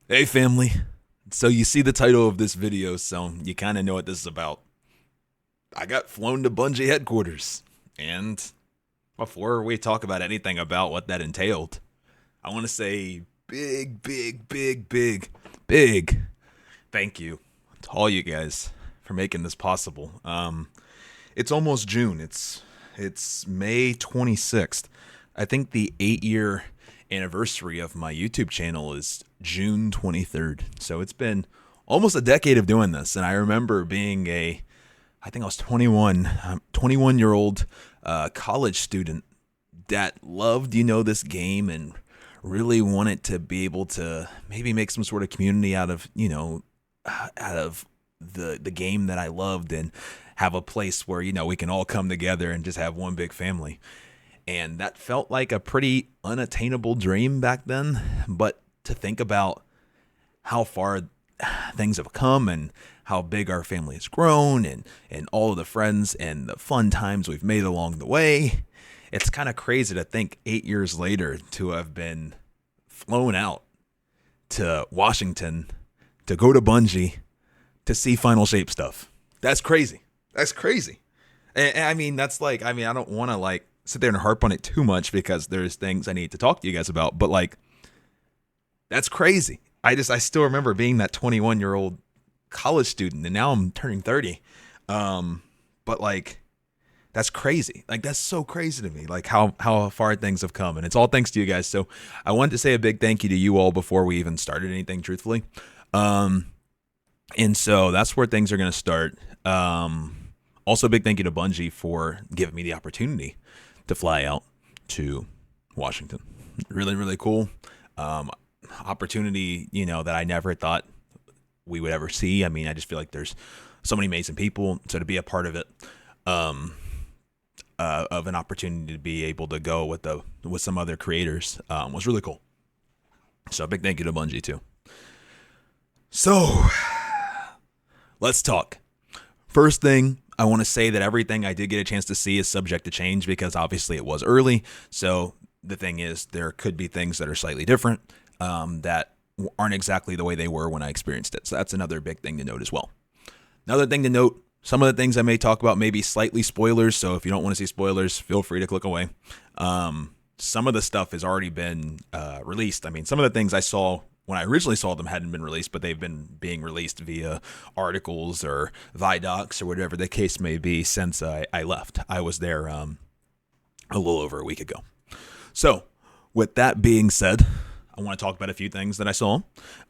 Hey family. So you see the title of this video, so you kind of know what this is about. I got flown to Bungie headquarters, and before we talk about anything about what that entailed, I want to say big thank you to all you guys for making this possible. It's almost June. It's May 26th. I think the 8-year anniversary of my YouTube channel is June 23rd. So it's been almost a decade of doing this. And I remember being I think I was 21-year-old college student that loved, this game and really wanted to be able to maybe make some sort of community out of, out of the game that I loved and have a place where, we can all come together and just have one big family. And that felt like a pretty unattainable dream back then. But to think about how far things have come and how big our family has grown and all of the friends and the fun times we've made along the way, it's kind of crazy to think 8 years later to have been flown out to Washington to go to Bungie to see Final Shape stuff. That's crazy. That's crazy. And I mean, I don't want to sit there and harp on it too much because there's things I need to talk to you guys about, but that's crazy. I still remember being that 21-year-old college student and now I'm turning 30. But that's crazy. That's so crazy to me. How far things have come, and it's all thanks to you guys. So I wanted to say a big thank you to you all before we even started anything, truthfully. And so that's where things are going to start. Also, a big thank you to Bungie for giving me the opportunity to fly out to Washington. Really, really cool. Opportunity, that I never thought we would ever see. I mean, I just feel like there's so many amazing people. So to be a part of it, of an opportunity to be able to go with some other creators, was really cool. So a big thank you to Bungie too. So let's talk. First thing, I want to say that everything I did get a chance to see is subject to change because obviously it was early. So the thing is, there could be things that are slightly different that aren't exactly the way they were when I experienced it. So that's another big thing to note as well. Another thing to note, some of the things I may talk about may be slightly spoilers. So if you don't want to see spoilers, feel free to click away. Some of the stuff has already been released. I mean, some of the things I saw when I originally saw them hadn't been released, but they've been being released via articles or Vidocs or whatever the case may be since I left. I was there a little over a week ago. So with that being said, I want to talk about a few things that I saw.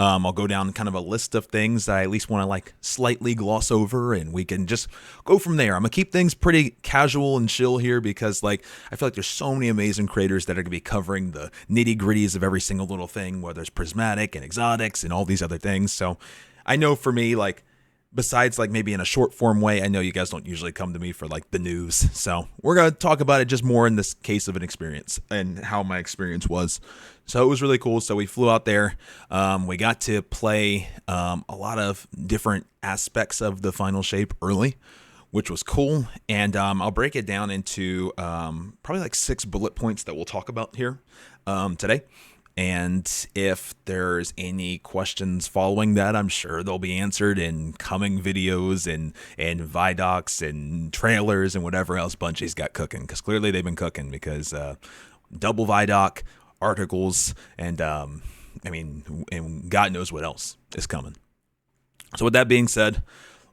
I'll go down kind of a list of things that I at least want to slightly gloss over, and we can just go from there. I'm going to keep things pretty casual and chill here because I feel like there's so many amazing creators that are going to be covering the nitty gritties of every single little thing, whether it's Prismatic and exotics and all these other things. So I know for me, besides maybe in a short form way, I know you guys don't usually come to me for the news. So we're going to talk about it just more in this case of an experience and how my experience was. So it was really cool. So we flew out there. We got to play a lot of different aspects of the Final Shape early, which was cool. And I'll break it down into probably 6 bullet points that we'll talk about here today. And if there's any questions following that, I'm sure they'll be answered in coming videos and Vidocs and trailers and whatever else Bungie's got cooking. Because clearly they've been cooking because double Vidoc, articles, and and God knows what else is coming. So with that being said,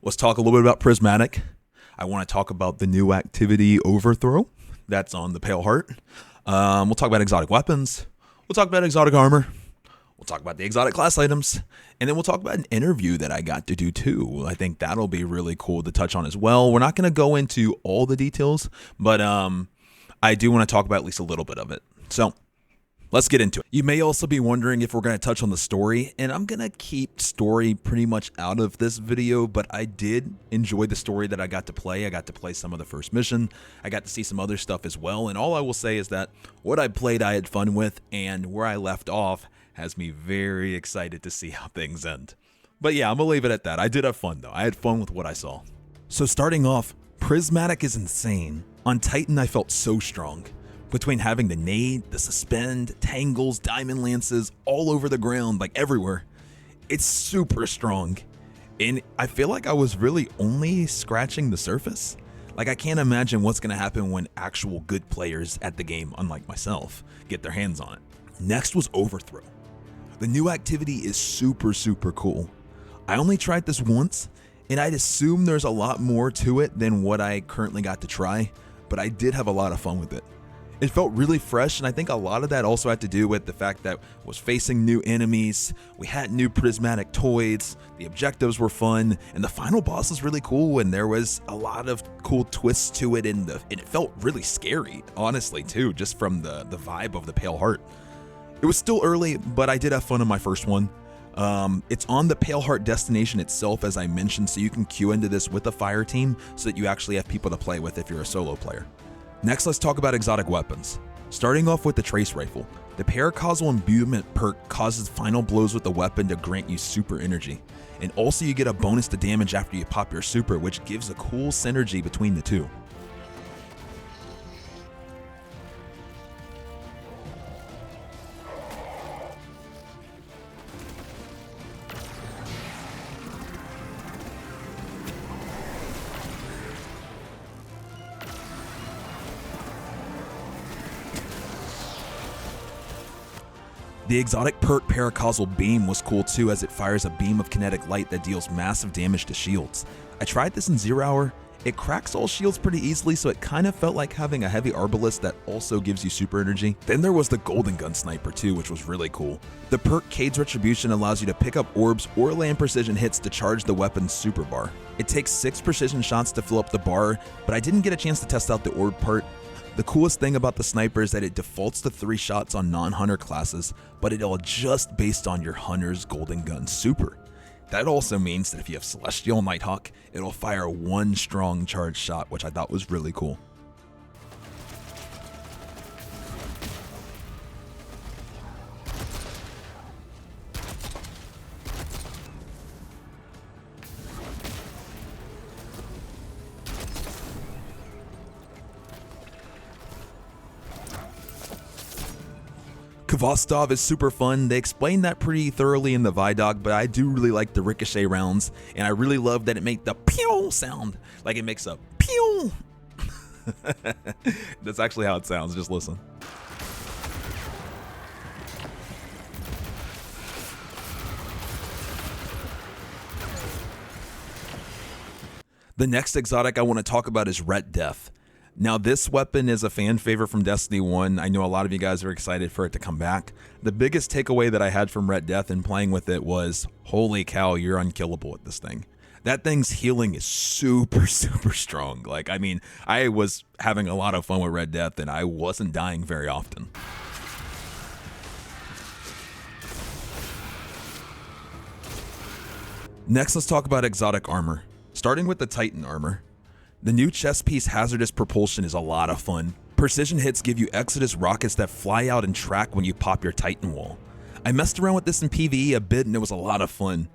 let's talk a little bit about Prismatic. I want to talk about the new activity Overthrow that's on the Pale Heart. We'll talk about exotic weapons. We'll talk about exotic armor. We'll talk about the exotic class items. And then we'll talk about an interview that I got to do too. I think that'll be really cool to touch on as well. We're not going to go into all the details, but I do want to talk about at least a little bit of it. So let's get into it. You may also be wondering if we're going to touch on the story, and I'm going to keep story pretty much out of this video, but I did enjoy the story that I got to play. I got to play some of the first mission. I got to see some other stuff as well, and all I will say is that what I played I had fun with, and where I left off has me very excited to see how things end. But yeah, I'm going to leave it at that. I did have fun though. I had fun with what I saw. So starting off, Prismatic is insane. On Titan, I felt so strong. Between having the nade, the suspend, tangles, diamond lances all over the ground, everywhere, It's super strong. And I feel like I was really only scratching the surface. Like, I can't imagine what's going to happen when actual good players at the game, unlike myself, get their hands on it. Next was Overthrow. The new activity is super, super cool. I only tried this once, and I'd assume there's a lot more to it than what I currently got to try, but I did have a lot of fun with it. It felt really fresh, and I think a lot of that also had to do with the fact that I was facing new enemies, we had new prismatic toys, the objectives were fun, and the final boss was really cool, and there was a lot of cool twists to it, and it felt really scary, honestly, too, just from the vibe of the Pale Heart. It was still early, but I did have fun on my first one. It's on the Pale Heart destination itself, as I mentioned, so you can queue into this with a fire team so that you actually have people to play with if you're a solo player. Next, let's talk about exotic weapons. Starting off with the Trace Rifle, the Paracausal Imbuement perk causes final blows with the weapon to grant you super energy. And also you get a bonus to damage after you pop your super, which gives a cool synergy between the two. The exotic perk Paracausal Beam was cool too, as it fires a beam of kinetic light that deals massive damage to shields. I tried this in 0 Hour. It cracks all shields pretty easily, so it kind of felt like having a heavy arbalist that also gives you super energy. Then there was the Golden Gun Sniper too, which was really cool. The perk Cade's Retribution allows you to pick up orbs or land precision hits to charge the weapon's super bar. It takes 6 precision shots to fill up the bar, but I didn't get a chance to test out the orb part. The coolest thing about the sniper is that it defaults to 3 shots on non-hunter classes, but it'll adjust based on your hunter's golden gun super. That also means that if you have Celestial Nighthawk, it'll fire 1 strong charge shot, which I thought was really cool. Kvostov is super fun. They explained that pretty thoroughly in the Vidog, but I do really like the ricochet rounds, and I really love that it makes the pew sound. Like it makes a pew. That's actually how it sounds. Just listen. The next exotic I want to talk about is Ret Death. Now, this weapon is a fan favorite from Destiny 1. I know a lot of you guys are excited for it to come back. The biggest takeaway that I had from Ret Death and playing with it was, holy cow, you're unkillable with this thing. That thing's healing is super, super strong. Like, I mean, I was having a lot of fun with Ret Death, and I wasn't dying very often. Next, let's talk about exotic armor. Starting with the Titan armor. The new chest piece Hazardous Propulsion is a lot of fun. Precision hits give you Exodus rockets that fly out and track when you pop your Titan wall. I messed around with this in PvE a bit and it was a lot of fun.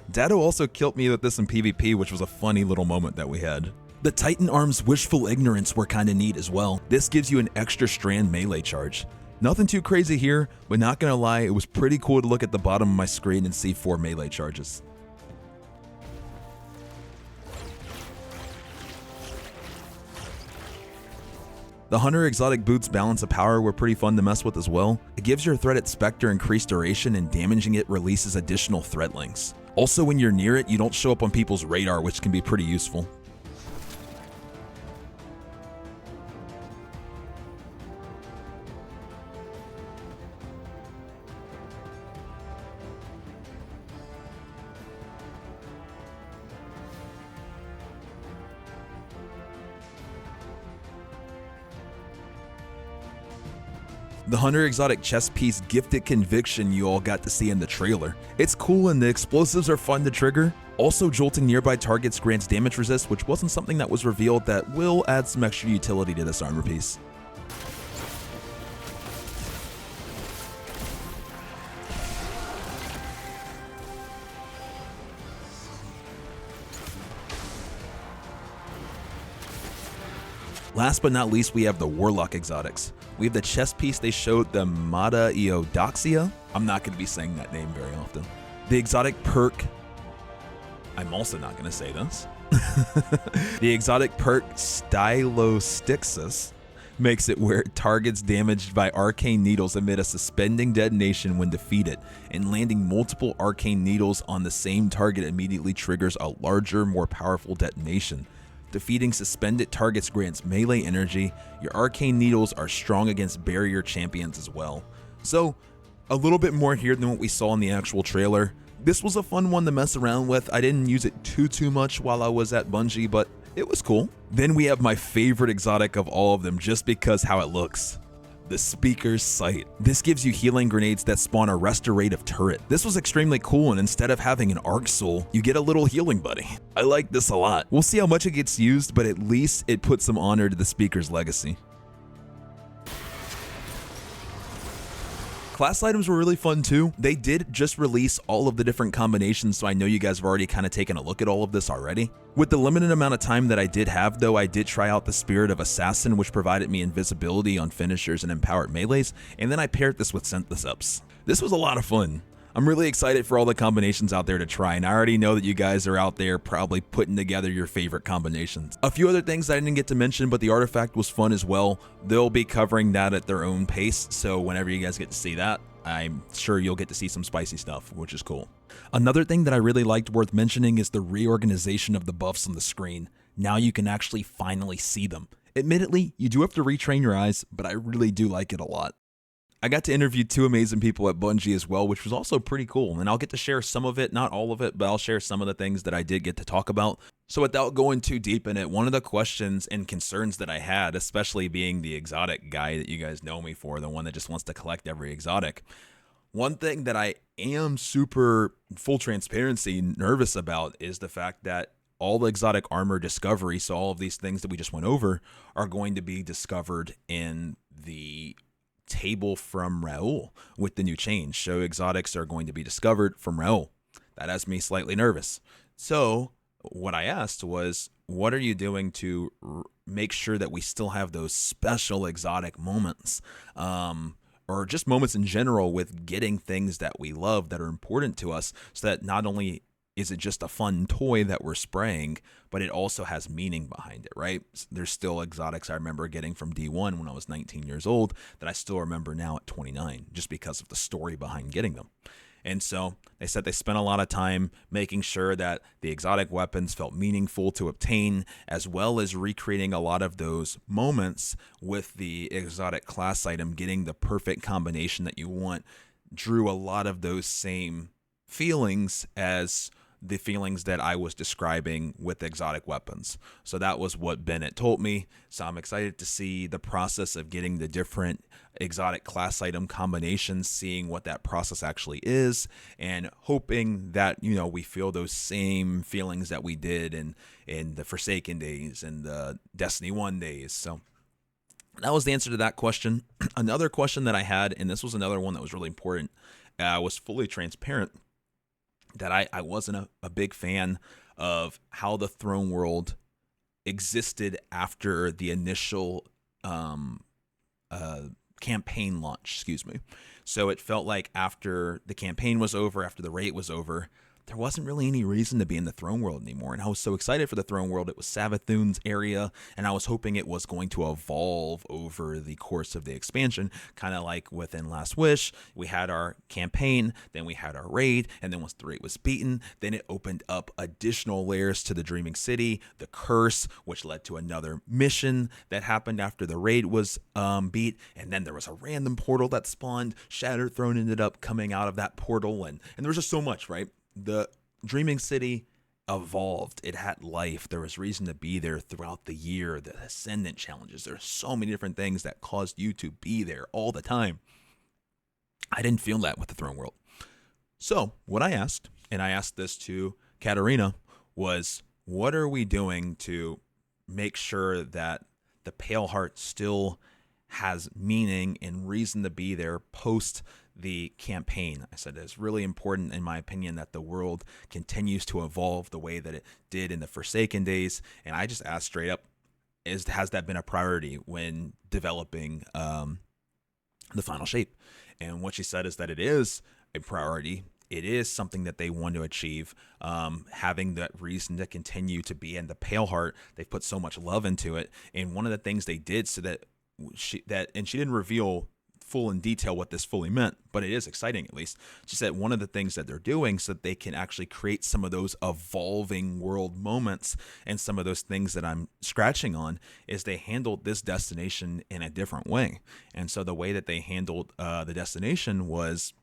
Dado also killed me with this in PvP, which was a funny little moment that we had. The Titan arm's Wishful Ignorance were kinda neat as well. This gives you an extra strand melee charge. Nothing too crazy here, but not gonna lie, it was pretty cool to look at the bottom of my screen and see 4 melee charges. The Hunter exotic boots Balance of Power were pretty fun to mess with as well. It gives your threat at Spectre increased duration, and damaging it releases additional threat links. Also, when you're near it, you don't show up on people's radar, which can be pretty useful. The Hunter exotic chest piece Gifted Conviction you all got to see in the trailer. It's cool and the explosives are fun to trigger. Also, jolting nearby targets grants damage resist, which wasn't something that was revealed that will add some extra utility to this armor piece. Last but not least, we have the Warlock exotics. We have the chest piece they showed, the Mata Eodoxia. I'm not going to be saying that name very often. The exotic perk, I'm also not going to say this. The exotic perk Stylostixis makes it where targets damaged by arcane needles emit a suspending detonation when defeated, and landing multiple arcane needles on the same target immediately triggers a larger, more powerful detonation. Defeating suspended targets grants melee energy. Your arcane needles are strong against barrier champions as well. So, a little bit more here than what we saw in the actual trailer. This was a fun one to mess around with. I didn't use it too much while I was at Bungie, but it was cool. Then we have my favorite exotic of all of them just because how it looks. The Speaker's Sight. This gives you healing grenades that spawn a restorative turret. This was extremely cool, and instead of having an Arc Soul, you get a little healing buddy. I like this a lot. We'll see how much it gets used, but at least it puts some honor to the Speaker's legacy. Class items were really fun too. They did just release all of the different combinations, so I know you guys have already kind of taken a look at all of this already. With the limited amount of time that I did have though, I did try out the Spirit of Assassin, which provided me invisibility on finishers and empowered melees, and then I paired this with Syntheseps. This was a lot of fun. I'm really excited for all the combinations out there to try, and I already know that you guys are out there probably putting together your favorite combinations. A few other things that I didn't get to mention, but the artifact was fun as well. They'll be covering that at their own pace, so whenever you guys get to see that, I'm sure you'll get to see some spicy stuff, which is cool. Another thing that I really liked worth mentioning is the reorganization of the buffs on the screen. Now you can actually finally see them. Admittedly, you do have to retrain your eyes, but I really do like it a lot. I got to interview two amazing people at Bungie as well, which was also pretty cool, and I'll get to share some of it, not all of it, but I'll share some of the things that I did get to talk about. So without going too deep in it, one of the questions and concerns that I had, especially being the exotic guy that you guys know me for, the one that just wants to collect every exotic, one thing that I am super full transparency nervous about is the fact that all the exotic armor discovery, so all of these things that we just went over, are going to be discovered in the table from Raoul with the new change. So exotics are going to be discovered from Raoul. That has me slightly nervous. So what I asked was, what are you doing to make sure that we still have those special exotic moments, or just moments in general with getting things that we love that are important to us, so that not only is it just a fun toy that we're spraying, but it also has meaning behind it, right? There's still exotics I remember getting from D1 when I was 19 years old that I still remember now at 29, just because of the story behind getting them. And so they said they spent a lot of time making sure that the exotic weapons felt meaningful to obtain, as well as recreating a lot of those moments with the exotic class item, getting the perfect combination that you want, drew a lot of those same feelings as the feelings that I was describing with exotic weapons. So that was what Bennett told me. So I'm excited to see the process of getting the different exotic class item combinations, seeing what that process actually is, and hoping that, you know, we feel those same feelings that we did in the Forsaken days and the Destiny 1 days. So that was the answer to that question. Another question that I had, and this was another one that was really important, was fully transparent, that I wasn't a big fan of how the throne world existed after the initial campaign launch, So it felt like after the campaign was over, after the raid was over, there wasn't really any reason to be in the throne world anymore. And I was so excited for the throne world. It was Savathun's area, and I was hoping it was going to evolve over the course of the expansion, kind of like within Last Wish. We had our campaign, then we had our raid, and then once the raid was beaten, then it opened up additional layers to the Dreaming City, the Curse, which led to another mission that happened after the raid was beat, and then there was a random portal that spawned. Shattered Throne ended up coming out of that portal, and there was just so much, right? The Dreaming City evolved. It had life. There was reason to be there throughout the year. The Ascendant challenges. There's so many different things that caused you to be there all the time. I didn't feel that with the Throne World. So what I asked, and I asked this to Katarina, was what are we doing to make sure that the Pale Heart still has meaning and reason to be there post the campaign? I said it's really important, in my opinion, that the world continues to evolve the way that it did in the Forsaken days. And I just asked straight up, has that been a priority when developing the final shape? And what she said is that it is a priority. It is something that they want to achieve. Having that reason to continue to be in the Pale Heart, they've put so much love into it. And one of the things they did so that she didn't reveal full in detail what this fully meant, but it is exciting at least. She said one of the things that they're doing so that they can actually create some of those evolving world moments and some of those things that I'm scratching on is they handled this destination in a different way. And so the way that they handled the destination was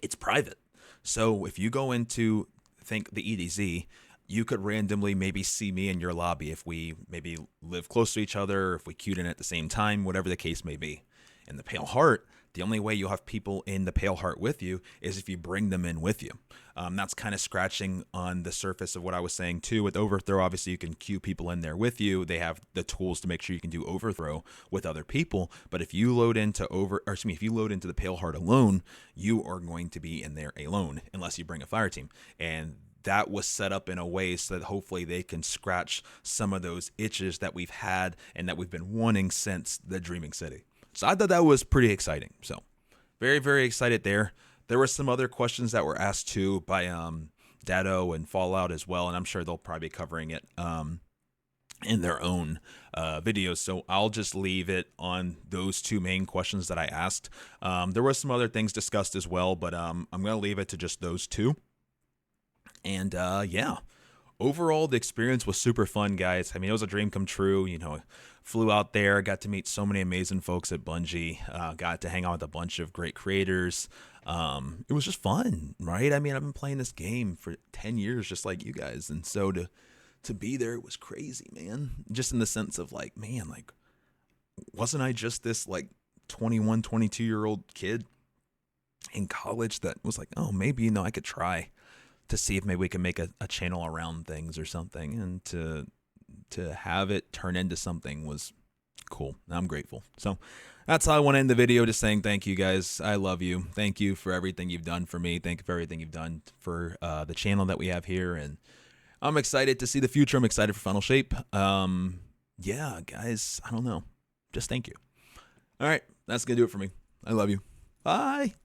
it's private. So if you go into think the EDZ, you could randomly maybe see me in your lobby if we maybe live close to each other, if we queued in at the same time, whatever the case may be. In the Pale Heart, the only way you'll have people in the Pale Heart with you is if you bring them in with you. That's kind of scratching on the surface of what I was saying too. With Overthrow, obviously you can queue people in there with you. They have the tools to make sure you can do Overthrow with other people. But if you load into if you load into the Pale Heart alone, you are going to be in there alone unless you bring a fire team. And that was set up in a way so that hopefully they can scratch some of those itches that we've had and that we've been wanting since the Dreaming City. So I thought that was pretty exciting. So very, very excited there. There were some other questions that were asked too by Dado and Fallout as well, and I'm sure they'll probably be covering it in their own videos. So I'll just leave it on those two main questions that I asked. There were some other things discussed as well, but I'm going to leave it to just those two. And yeah. Overall, the experience was super fun, guys. I mean, it was a dream come true. You know, flew out there, got to meet so many amazing folks at Bungie, got to hang out with a bunch of great creators. It was just fun, right? I mean, I've been playing this game for 10 years, just like you guys. And so to be there was crazy, man. Just in the sense of like, man, like, wasn't I just this like 21, 22-year-old kid in college that was like, oh, maybe, you know, I could try to see if maybe we can make a channel around things or something, and to have it turn into something was cool. I'm grateful. So that's how I want to end the video, just saying thank you guys. I love you. Thank you for everything you've done for me. Thank you for everything you've done for the channel that we have here, and I'm excited to see the future. I'm excited for Final Shape. Yeah, guys, I don't know. Just thank you. All right, that's gonna do it for me. I love you. Bye.